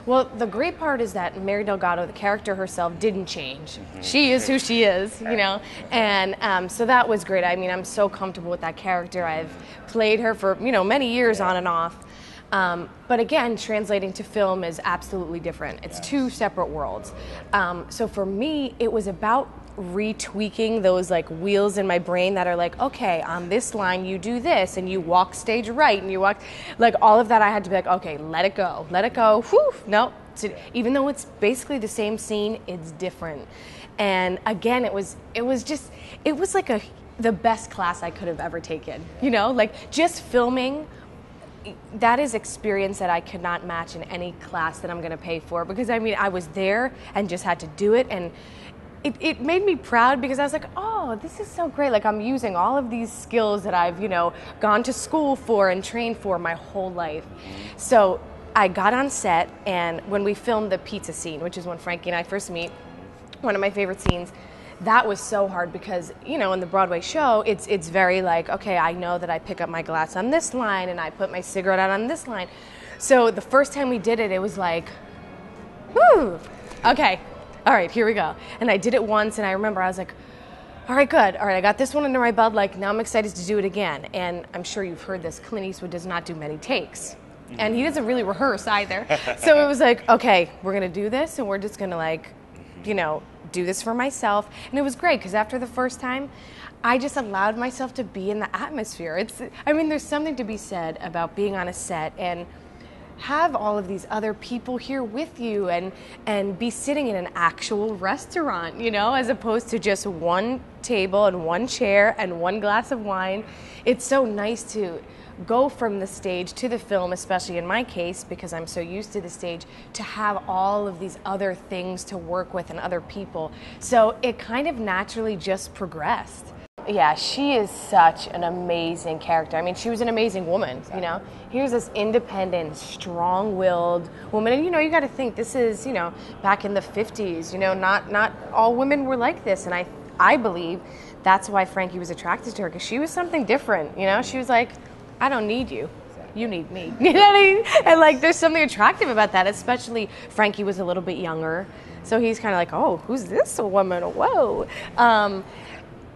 Well, the great part is that Mary Delgado, the character herself, didn't change. She is who she is, you know, and so that was great. I mean, I'm so comfortable with that character. I've played her for, you know, many years on and off. But again, translating to film is absolutely different. It's two separate worlds. So for me, it was about retweaking those like wheels in my brain that are like, okay, on this line you do this and you walk stage right and you walk, like all of that I had to be like, okay, let it go, whew, no. Even though it's basically the same scene, it's different. And again, it was like the best class I could have ever taken, you know, like just filming. That is experience that I could not match in any class that I'm going to pay for, because I mean, I was there and just had to do it, and it made me proud because I was like, oh, this is so great. Like I'm using all of these skills that I've, you know, gone to school for and trained for my whole life. So I got on set, and when we filmed the pizza scene, which is when Frankie and I first meet, one of my favorite scenes, that was so hard because, you know, in the Broadway show, it's very like, okay, I know that I pick up my glass on this line and I put my cigarette out on this line. So the first time we did it, it was like, whoo, okay, all right, here we go. And I did it once, and I remember I was like, all right, good. All right, I got this one under my belt. Like, now I'm excited to do it again. And I'm sure you've heard this. Clint Eastwood does not do many takes. And he doesn't really rehearse either. So it was like, okay, we're going to do this, and we're just going to, like, you know, do this for myself. And it was great because after the first time, I just allowed myself to be in the atmosphere. I mean, there's something to be said about being on a set and have all of these other people here with you and be sitting in an actual restaurant, you know, as opposed to just one table and one chair and one glass of wine. It's so nice to go from the stage to the film, especially in my case, because I'm so used to the stage, to have all of these other things to work with and other people. So it kind of naturally just progressed. Yeah, she is such an amazing character. I mean, she was an amazing woman, you know. Here's this independent, strong-willed woman. And, you know, you got to think this is, you know, back in the 50s, you know, not all women were like this. And I believe that's why Frankie was attracted to her, because she was something different, you know. She was like, I don't need you. You need me. You know what I mean? And, like, there's something attractive about that, especially Frankie was a little bit younger. So he's kind of like, oh, who's this woman? Whoa.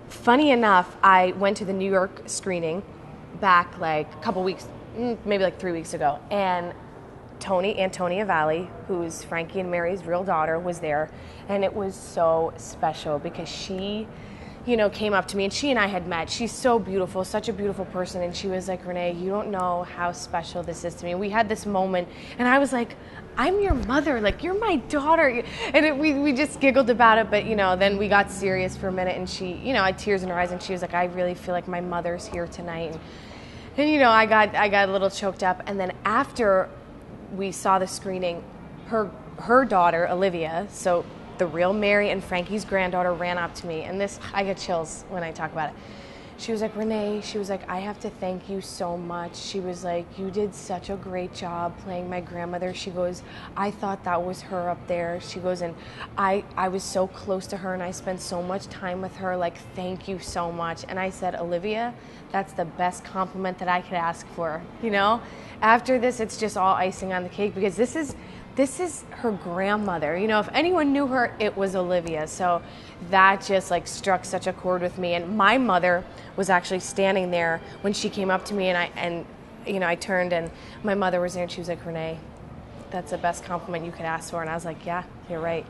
Funny enough, I went to the New York screening back like a couple weeks, maybe like 3 weeks ago, and Antonia Valli, who's Frankie and Mary's real daughter, was there, and it was so special because she, you know, came up to me, and she and I had met. She's so beautiful, such a beautiful person, and she was like, Renee, you don't know how special this is to me. We had this moment, and I was like, I'm your mother, like, you're my daughter. And we just giggled about it, but, you know, then we got serious for a minute, and she, you know, I had tears in her eyes, and she was like, I really feel like my mother's here tonight. And you know, I got a little choked up, and then after we saw the screening, her daughter, Olivia, so the real Mary and Frankie's granddaughter, ran up to me, and this, I get chills when I talk about it. She was like, Renee, she was like, I have to thank you so much. She was like, you did such a great job playing my grandmother. She goes, I thought that was her up there. She goes, and I was so close to her, and I spent so much time with her. Like, thank you so much. And I said, Olivia, that's the best compliment that I could ask for. You know, after this, it's just all icing on the cake, because this is her grandmother. You know, if anyone knew her, it was Olivia. So that just like struck such a chord with me. And my mother was actually standing there when she came up to me, and you know, I turned, and my mother was there, and she was like, Renee, that's the best compliment you could ask for. And I was like, yeah, you're right.